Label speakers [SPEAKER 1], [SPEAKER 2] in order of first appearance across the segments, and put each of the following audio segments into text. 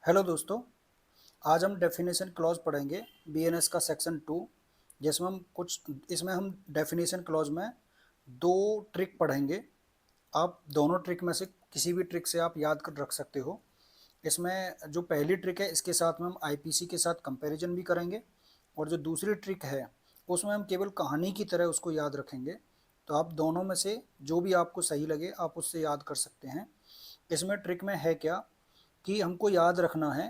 [SPEAKER 1] Hello दोस्तों। आज हम डेफिनेशन क्लॉज पढ़ेंगे बीएनएस का सेक्शन 2। जिसमें हम कुछ इसमें हम डेफिनेशन क्लॉज में दो ट्रिक पढ़ेंगे। आप दोनों ट्रिक में से किसी भी ट्रिक से आप याद कर रख सकते हो। इसमें जो पहली ट्रिक है इसके साथ में हम आईपीसी के साथ कंपैरिजन भी करेंगे, और जो दूसरी ट्रिक है उसमें हम केवल कहानी की तरह उसको याद रखेंगे। तो आप दोनों में से जो भी आपको सही लगे आप उससे याद कर सकते हैं। इसमें ट्रिक में है क्या कि हमको याद रखना है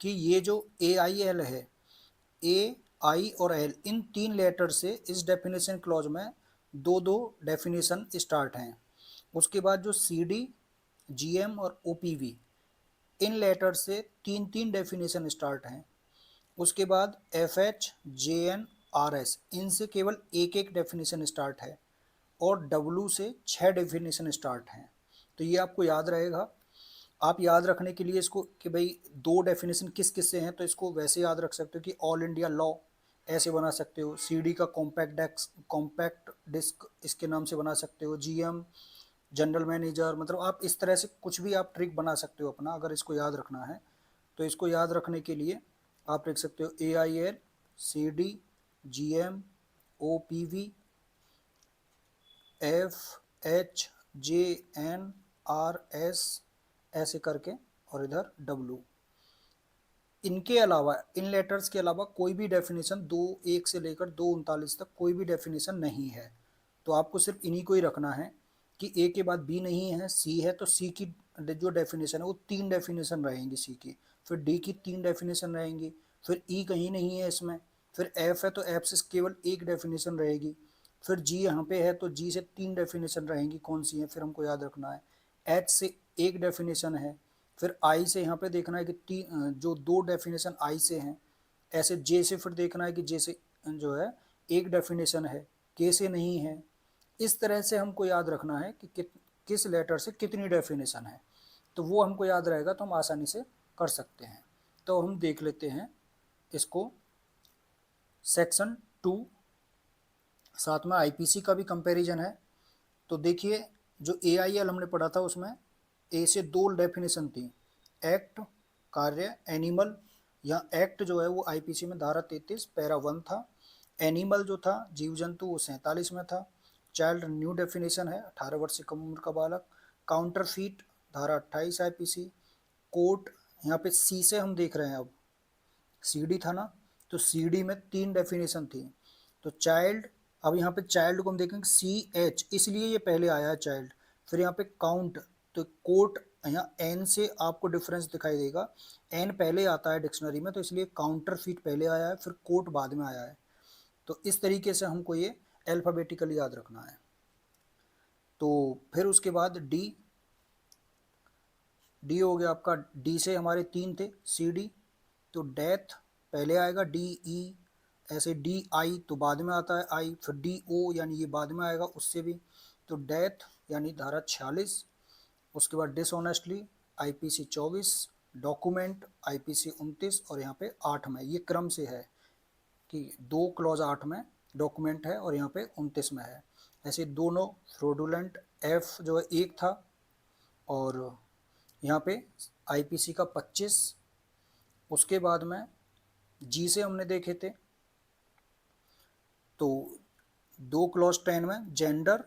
[SPEAKER 1] कि ये जो ए आई एल है, ए आई और एल, इन तीन लेटर से इस डेफिनेशन क्लॉज में दो दो डेफिनेशन स्टार्ट हैं। उसके बाद जो सी डी, जी एम और ओ पी वी, इन लेटर से तीन तीन डेफिनेशन स्टार्ट हैं। उसके बाद F H, J N, R S, इनसे केवल एक एक डेफिनेशन स्टार्ट है, और डब्ल्यू से छः डेफिनेशन स्टार्ट हैं। तो ये आपको याद रहेगा। आप याद रखने के लिए इसको कि भाई दो डेफिनेशन किस किस से हैं, तो इसको वैसे याद रख सकते हो कि ऑल इंडिया लॉ ऐसे बना सकते हो, सीडी का कॉम्पैक्ट डिस्क इसके नाम से बना सकते हो, जीएम जनरल मैनेजर, मतलब आप इस तरह से कुछ भी आप ट्रिक बना सकते हो अपना, अगर इसको याद रखना है। तो इसको याद रखने के लिए आप लिख सकते हो A I L, C D, G M, O P V, F H, J N, R S, ऐसे करके, और इधर डब्लू। इनके अलावा, इन लेटर्स के अलावा कोई भी डेफिनेशन दो एक से लेकर दो उनतालीस तक कोई भी डेफिनेशन नहीं है। तो आपको सिर्फ इन्हीं को ही रखना है कि ए के बाद बी नहीं है, सी है तो सी की जो डेफिनेशन है वो तीन डेफिनेशन रहेंगी सी की, फिर डी की तीन डेफिनेशन रहेंगी, फिर ई कहीं नहीं है इसमें, फिर एफ है तो एफ से केवल एक डेफिनेशन रहेगी, फिर जी यहाँ पे है तो जी से तीन डेफिनेशन रहेंगी। कौन सी है फिर हमको याद रखना है, एच से एक डेफिनेशन है, फिर आई से यहाँ पे देखना है कि जो दो डेफिनेशन आई से हैं। ऐसे जे से फिर देखना है कि जे से जो है एक डेफिनेशन है, के से नहीं है। इस तरह से हमको याद रखना है कि किस लेटर से कितनी डेफिनेशन है। तो वो हमको याद रहेगा तो हम आसानी से कर सकते हैं। तो हम देख लेते हैं इसको, सेक्शन 2, साथ में आईपीसी का भी कंपैरिजन है। तो देखिए, जो ए आई एल हमने पढ़ा था उसमें ए से दो डेफिनेशन थी, एक्ट, कार्य, एनिमल। यहाँ एक्ट जो है वो आईपीसी में धारा 33 पैरा 1 था। एनिमल जो था जीव जंतु वो 47 में था। चाइल्ड न्यू डेफिनेशन है, 18 वर्ष से कम उम्र का बालक। काउंटरफीट धारा 28 आईपीसी। कोर्ट, यहाँ पे सी से हम देख रहे हैं, अब सी डी था ना, तो सी डी में तीन डेफिनेशन थी। तो चाइल्ड, अब यहाँ पे चाइल्ड को हम देखेंगे सी एच, इसलिए ये पहले आया है चाइल्ड। फिर यहाँ पे काउंट, तो कोर्ट, यहाँ एन से आपको डिफरेंस दिखाई देगा, एन पहले आता है डिक्शनरी में तो इसलिए काउंटर फीट पहले आया है, फिर कोर्ट बाद में आया है। तो इस तरीके से हमको ये अल्फ़ाबेटिकली याद रखना है। तो फिर उसके बाद डी, डी हो गया आपका, डी से हमारे तीन थे, सी डी, तो डेथ पहले आएगा, डी ई, ऐसे डी आई तो बाद में आता है आई, फिर डी ओ यानी ये बाद में आएगा उससे भी। तो डेथ यानी धारा 46। उसके बाद डिसऑनेस्टली आईपीसी 24, डॉक्यूमेंट आईपीसी 29, और यहाँ पे 8 में, ये क्रम से है कि दो क्लॉज 8 में डॉक्यूमेंट है और यहाँ पे 29 में है। ऐसे दोनों फ्रोडुलेंट, एफ जो है एक था, और यहाँ पे आईपीसी का 25। उसके बाद में जी से हमने देखे थे, तो दो क्लॉज 10 में जेंडर,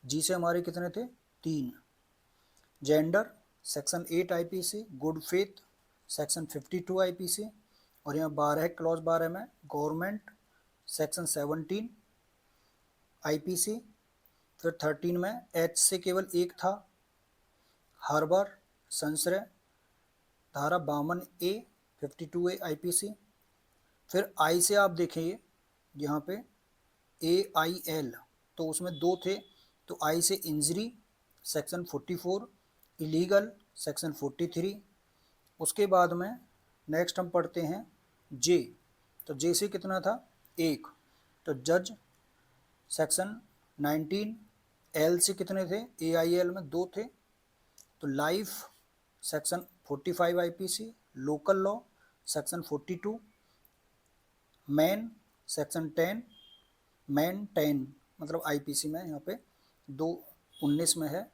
[SPEAKER 1] जी से हमारे कितने थे, तीन। Gender section 8 IPC, good faith section 52 IPC, और यहाँ 12 क्लॉज 12 में गवर्नमेंट सेक्शन 17 आईपीसी। फिर 13 में एच से केवल एक था, हार्बर, संश्रय धारा 52 ए, 52 ए आईपीसी। फिर आई से आप देखिए यहाँ पे ए आई एल, तो उसमें दो थे, तो आई से इंजरी सेक्शन 44, इलीगल सेक्शन 43। उसके बाद में नेक्स्ट हम पढ़ते हैं जे, तो जे से कितना था, एक, तो जज सेक्शन 19। एल से कितने थे, ए आई एल में दो थे, तो life section 45 IPC, local law section 42, man section 10, man 10 मतलब आईपीसी में यहाँ पे दो 19 में है।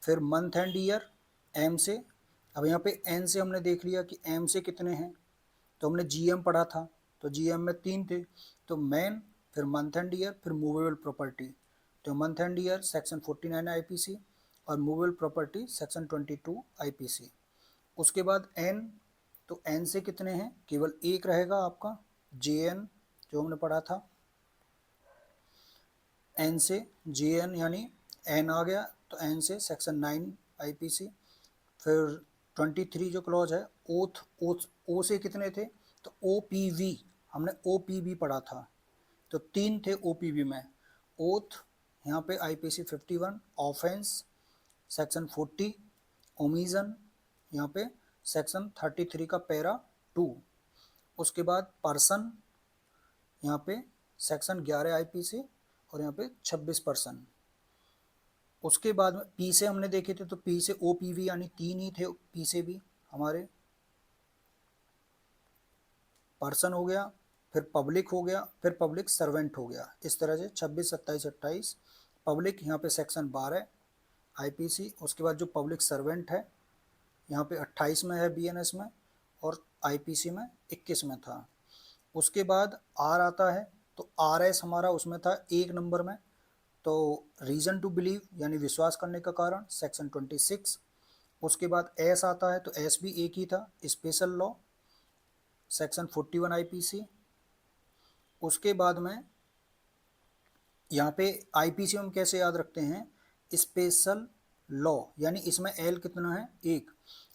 [SPEAKER 1] फिर मंथ एंड ईयर एम से, अब यहाँ पे एन से हमने देख लिया कि एम से कितने हैं, तो हमने जीएम पढ़ा था, तो जीएम में 3 थे, तो मैन, फिर मंथ एंड ईयर, फिर मूवेबल प्रॉपर्टी। तो month and year section 49 IPC और मूवेबल प्रॉपर्टी सेक्शन 22 आईपीसी। उसके बाद एन, तो एन से कितने हैं, केवल एक रहेगा आपका जे एन जो हमने पढ़ा था, एन से जे एन यानी एन आ गया, तो एन से सेक्शन 9 आईपीसी। फिर 23 जो क्लॉज है ओथ, ओ से कितने थे, तो ओ पी वी, हमने ओ पी वी पढ़ा था, तो 3 थे ओ पी वी में। ओथ यहाँ पे आईपीसी 51, ऑफेंस सेक्शन 40, ओमिजन यहाँ पे सेक्शन 33 का पैरा 2। उसके बाद पर्सन यहाँ पे सेक्शन 11 आईपीसी और यहाँ पे 26%। उसके बाद में पी से हमने देखे थे, तो पी से ओ पी वी यानी 3 ही थे पी से भी हमारे, पर्सन हो गया, फिर पब्लिक हो गया, फिर पब्लिक सर्वेंट हो गया। इस तरह से 26, 27, 28 पब्लिक यहाँ पे सेक्शन 12 आईपीसी। उसके बाद जो पब्लिक सर्वेंट है यहाँ पे 28 में है बीएनएस में, और आईपीसी में 21 में था। उसके बाद आर आता है, तो आर एस हमारा उसमें था 1 नंबर में, तो रीज़न टू बिलीव यानी विश्वास करने का कारण सेक्शन 26। उसके बाद एस आता है, तो एस भी एक ही था, स्पेशल लॉ सेक्शन 41 आईपीसी। उसके बाद में यहाँ पे आईपीसी हम कैसे याद रखते हैं, स्पेशल लॉ यानी इसमें एल कितना है 1,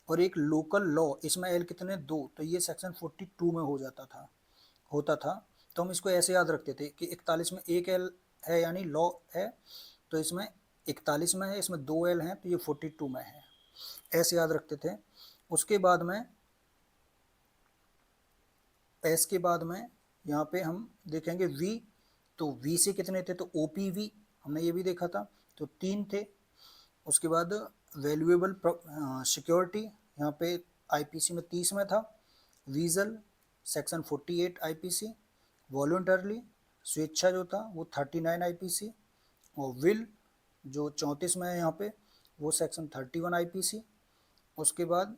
[SPEAKER 1] और एक लोकल लॉ इसमें एल कितने 2, तो ये सेक्शन 42 में हो जाता था, होता था। तो हम इसको ऐसे याद रखते थे कि 41 में 1 एल है यानी लॉ है, तो इसमें 41 में है, इसमें 2 एल हैं, तो ये 42 में है, ऐसे याद रखते थे। उसके बाद में एस के बाद में यहाँ पे हम देखेंगे वी, तो वी से कितने थे, तो ओ पी वी हमने ये भी देखा था, तो 3 थे। उसके बाद वैल्यूएबल सिक्योरिटी यहाँ पे आईपीसी में 30 में था, वीजल सेक्शन 48 आईपीसी, वॉलंटरली स्वेच्छा जो था वो 39 आईपीसी, और विल जो 34 में है यहाँ पे वो सेक्शन 31 आईपीसी। उसके बाद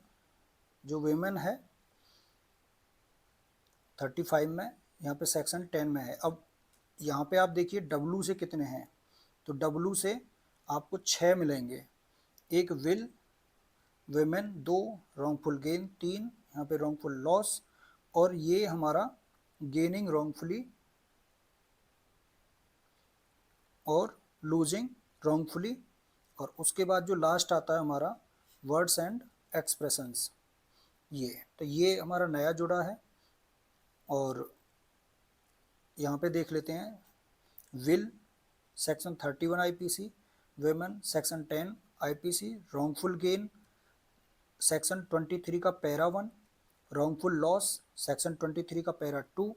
[SPEAKER 1] जो वेमेन है 35 में, यहाँ पे सेक्शन 10 में है। अब यहाँ पे आप देखिए डब्लू से कितने हैं, तो डब्लू से आपको 6 मिलेंगे, एक विल, वेमेन 2, रॉन्गफुल गेन 3, यहाँ पे रॉन्गफुल लॉस, और ये हमारा गेनिंग रॉन्गफुली और लूजिंग रॉन्गफुली। और उसके बाद जो लास्ट आता है हमारा वर्ड्स एंड एक्सप्रेशंस, ये हमारा नया जुड़ा है। और यहाँ पे देख लेते हैं will section 31 IPC, women section 10 IPC, wrongful gain section 23 का पैरा 1, रॉन्गफुल लॉस सेक्शन 23 का पैरा 2।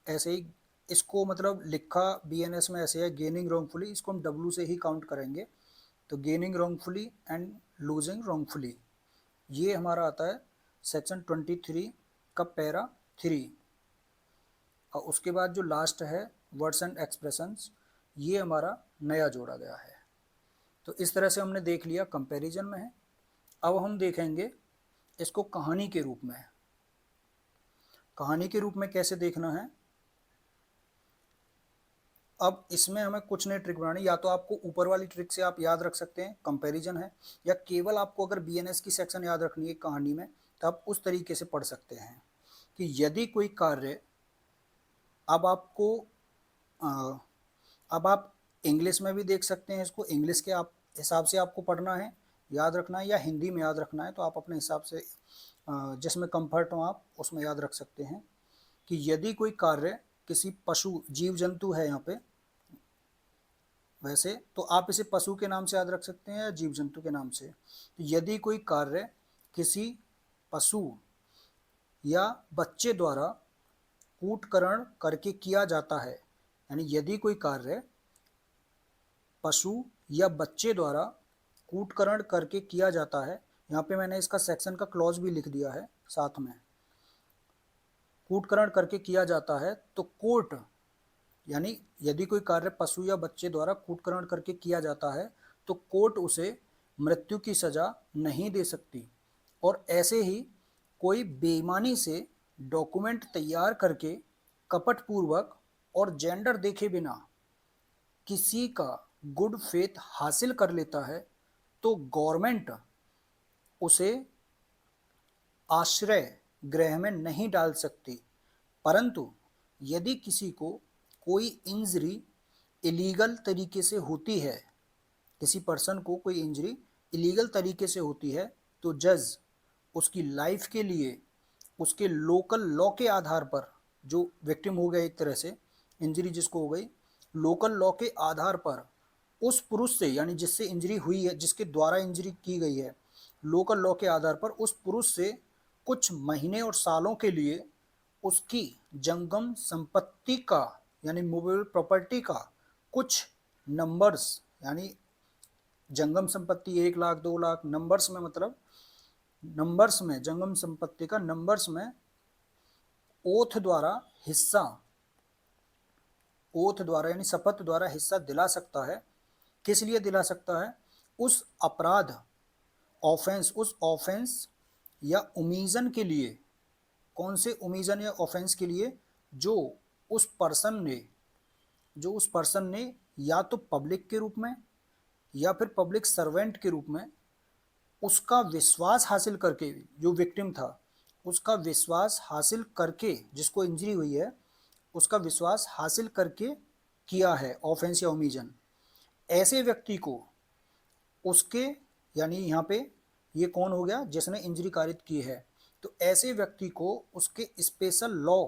[SPEAKER 1] ऐसे ही इसको मतलब लिखा बीएनएस में ऐसे है, गेनिंग रॉन्गफुली इसको हम डब्ल्यू से ही काउंट करेंगे, तो gaining wrongfully and losing wrongfully ये हमारा आता है सेक्शन 23 का पैरा 3। और उसके बाद जो लास्ट है वर्ड्स एंड एक्सप्रेशंस, ये हमारा नया जोड़ा गया है। तो इस तरह से हमने देख लिया कंपैरिजन में है। अब हम देखेंगे इसको कहानी के रूप में। कहानी के रूप में कैसे देखना है, अब इसमें हमें कुछ नई ट्रिक बनानी, या तो आपको ऊपर वाली ट्रिक से आप याद रख सकते हैं कंपैरिजन है, या केवल आपको अगर बीएनएस की सेक्शन याद रखनी है कहानी में तो आप उस तरीके से पढ़ सकते हैं कि यदि कोई कार्य, अब आपको अब आप इंग्लिश में भी देख सकते हैं इसको, इंग्लिश के आप हिसाब से आपको पढ़ना है याद रखना है, या हिंदी में याद रखना है तो आप अपने हिसाब से जिसमें कंफर्ट हो आप उसमें याद रख सकते हैं कि यदि कोई कार्य किसी पशु जीव जंतु है यहाँ पे, वैसे तो आप इसे पशु के नाम से याद रख सकते हैं या जीव जंतु के नाम से। तो यदि कोई कार्य किसी पशु या बच्चे द्वारा कूटकरण करके किया जाता है, यानी यदि कोई कार्य पशु या बच्चे द्वारा कूटकरण करके किया जाता है, यहाँ पे मैंने इसका सेक्शन का क्लॉज भी लिख दिया है साथ में, कूटकरण करके किया जाता है तो कोर्ट, यानी यदि कोई कार्य पशु या बच्चे द्वारा कूटकरण करके किया जाता है तो कोर्ट उसे मृत्यु की सजा नहीं दे सकती और ऐसे ही कोई बेईमानी से डॉक्यूमेंट तैयार करके कपटपूर्वक और जेंडर देखे बिना किसी का गुड फेथ हासिल कर लेता है तो गवर्नमेंट उसे आश्रय गृह में नहीं डाल सकती। परंतु यदि किसी को कोई इंजरी इलीगल तरीके से होती है, किसी पर्सन को कोई इंजरी इलीगल तरीके से होती है, तो जज उसकी लाइफ के लिए उसके लोकल लॉ के आधार पर, जो विक्टिम हो गया एक तरह से इंजरी जिसको हो गई, लोकल लॉ के आधार पर उस पुरुष से, यानी जिससे इंजरी हुई है, जिसके द्वारा इंजरी की गई है, लोकल लॉ के आधार पर उस पुरुष से कुछ महीने और सालों के लिए उसकी जंगम संपत्ति का, यानी मूवेबल प्रॉपर्टी का कुछ नंबर्स, यानी जंगम संपत्ति 1 लाख 2 लाख, नंबर्स में मतलब नंबर्स में जंगम संपत्ति का नंबर्स में ओथ द्वारा हिस्सा, ओथ द्वारा यानी शपथ द्वारा हिस्सा दिला सकता है। किस लिए दिला सकता है? उस अपराध, ऑफेंस, उस ऑफेंस या ओमिशन के लिए। कौन से ओमिशन या ऑफेंस के लिए? जो उस पर्सन ने या तो पब्लिक के रूप में या फिर पब्लिक सर्वेंट के रूप में उसका विश्वास हासिल करके, जो विक्टिम था उसका विश्वास हासिल करके, जिसको इंजरी हुई है उसका विश्वास हासिल करके किया है ऑफेंस या ओमिशन, ऐसे व्यक्ति को उसके, यानी यहाँ पे ये कौन हो गया? जिसने इंजरी कारित की है, तो ऐसे व्यक्ति को उसके स्पेशल लॉ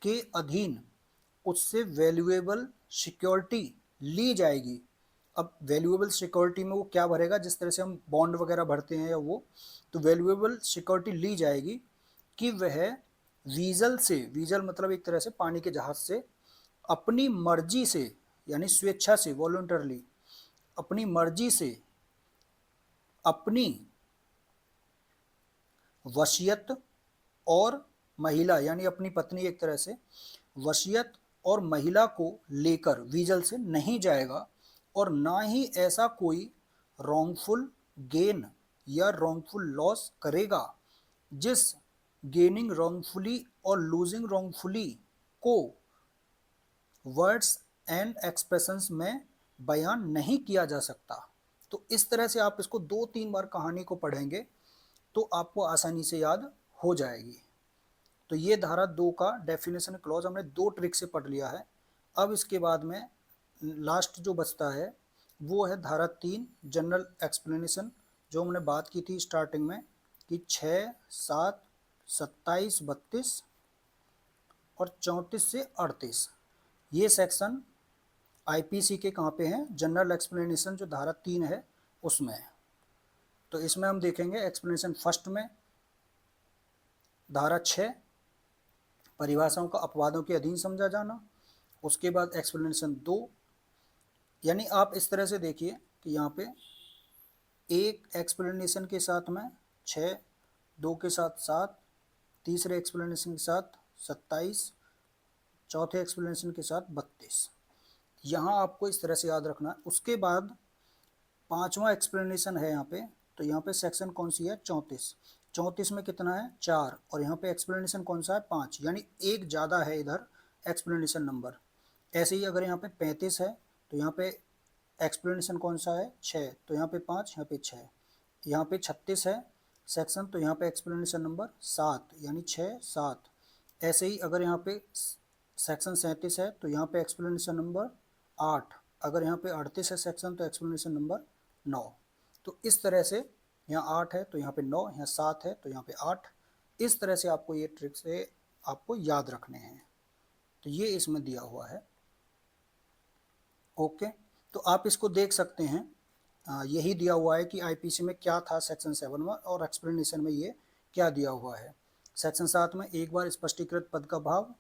[SPEAKER 1] के अधीन उससे वैल्यूएबल सिक्योरिटी ली जाएगी। अब वैल्यूएबल सिक्योरिटी में वो क्या भरेगा? जिस तरह से हम बॉन्ड वगैरह भरते हैं या वो, तो वैल्यूएबल सिक्योरिटी ली जाएगी कि वह वीजल से, वीजल मतलब एक तरह से पानी के जहाज से, अपनी मर्जी से, यानी स्वेच्छा से, वॉलंटरली अपनी मर्जी से अपनी वसीयत और महिला, यानी अपनी पत्नी, एक तरह से वसीयत और महिला को लेकर वीजल से नहीं जाएगा, और ना ही ऐसा कोई रॉन्गफुल गेन या रॉन्गफुल लॉस करेगा जिस गेनिंग रॉन्गफुली और लूजिंग रॉन्गफुली को वर्ड्स एंड एक्सप्रेशंस में बयान नहीं किया जा सकता। तो इस तरह से आप इसको 2-3 बार कहानी को पढ़ेंगे तो आपको आसानी से याद हो जाएगी। तो ये धारा 2 का डेफिनेशन क्लॉज हमने 2 ट्रिक से पढ़ लिया है। अब इसके बाद में लास्ट जो बचता है वो है धारा 3 जनरल एक्सप्लेनेशन, जो हमने बात की थी स्टार्टिंग में कि 6, 7, 27, 32 और 34 से 38, ये सेक्शन आईपीसी के कहाँ पे हैं? जनरल एक्सप्लेनेशन जो धारा 3 है उसमें। तो इसमें हम देखेंगे एक्सप्लेनेशन फर्स्ट में धारा 6 परिभाषाओं का अपवादों के अधीन समझा जाना। उसके बाद एक्सप्लेनेशन 2, यानी आप इस तरह से देखिए कि यहाँ पे एक एक्सप्लेनेशन के साथ में 6, 2 के साथ 7, तीसरे एक्सप्लेनेशन के साथ 27, चौथे एक्सप्लेनेशन के साथ 32, यहाँ आपको इस तरह से याद रखना है। उसके बाद 5वां एक्सप्लेनेशन है यहाँ पे, तो यहाँ पे सेक्शन कौन सी है? 34। 34 में कितना है? 4, और यहाँ पे एक्सप्लेनेशन कौन सा है? 5, यानी एक ज़्यादा है इधर एक्सप्लेनेशन नंबर। ऐसे ही अगर यहाँ पे 35 है तो यहाँ पे एक्सप्लेनेशन कौन सा है? 6, तो यहाँ पे 5, यहाँ पे 6। यहाँ पे 36 है सेक्शन, तो यहाँ पे एक्सप्लेनेशन नंबर 7, यानी 6, 7। ऐसे ही अगर यहाँ पे सेक्शन 37 है तो यहाँ पे एक्सप्लेनेशन नंबर 8, अगर यहाँ पे 38 है सेक्शन तो एक्सप्लेनेशन नंबर 9। तो इस तरह से यहाँ 8 है तो यहाँ पे 9, यहाँ 7 है तो यहाँ पे 8। इस तरह से आपको ये ट्रिक से आपको याद रखने हैं। तो ये इसमें दिया हुआ है। ओके, तो आप इसको देख सकते हैं। यही दिया हुआ है कि आईपीसी में क्या था सेक्शन 7 में, और एक्सप्लेनेशन में ये क्या दिया हुआ है। सेक्शन 7 में एक बार स्पष्टीकृत पद का भाव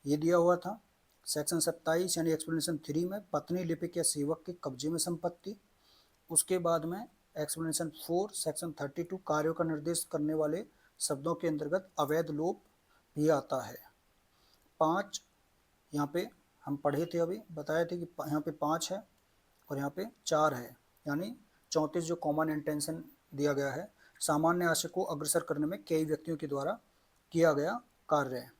[SPEAKER 1] ये दिया हुआ था। सेक्शन 27 यानी एक्सप्लेनेशन 3 में पत्नी, लिपिक या सेवक के कब्जे में संपत्ति। उसके बाद में एक्सप्लेनेशन 4 सेक्शन 32 कार्यों का निर्देश करने वाले शब्दों के अंतर्गत अवैध लोप भी आता है। 5 यहाँ पे हम पढ़े थे, अभी बताए थे कि यहाँ पे 5 है और यहाँ पे 4 है, यानी 34 जो कॉमन इंटेंशन दिया गया है। सामान्य आशय को अग्रसर करने में कई व्यक्तियों के द्वारा किया गया कार्य है।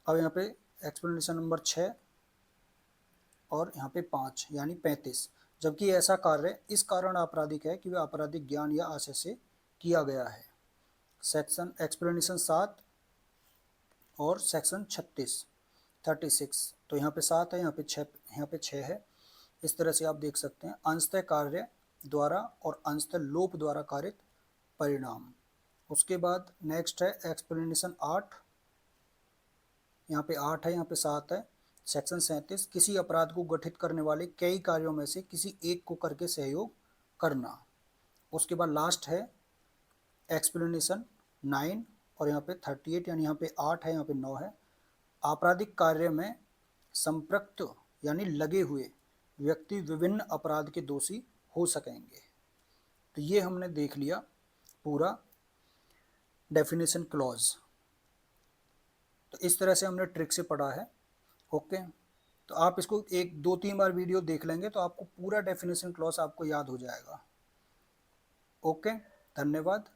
[SPEAKER 1] अब यहाँ पे एक्सप्लेनेशन नंबर 6 और यहाँ पे 5 यानी 35। जबकि ऐसा कार्य इस कारण आपराधिक है कि वह आपराधिक ज्ञान या आशय से किया गया है। सेक्शन एक्सप्लेनेशन 7 और सेक्शन 36। तो यहाँ पे 7 है, यहाँ पे 6 है। इस तरह से आप देख सकते हैं अंशतः कार्य द्वारा और अंशतः लोप द्वारा कारित परिणाम। उसके बाद नेक्स्ट है एक्सप्लेनेशन 8, यहाँ पे 8 है, यहाँ पे 7 है। सेक्शन 37 किसी अपराध को गठित करने वाले कई कार्यों में से किसी एक को करके सहयोग करना। उसके बाद लास्ट है एक्सप्लेनेशन 9 और यहाँ पे 38 यानी यहाँ पे 8 है, यहाँ पे 9 है। आपराधिक कार्य में संपृक्त यानी लगे हुए व्यक्ति विभिन्न अपराध के दोषी हो सकेंगे। तो ये हमने देख लिया पूरा डेफिनेशन क्लॉज। तो इस तरह से हमने ट्रिक से पढ़ा है। ओके, तो आप इसको 1-2-3 बार वीडियो देख लेंगे तो आपको पूरा डेफिनेशन क्लॉज आपको याद हो जाएगा। ओके, धन्यवाद।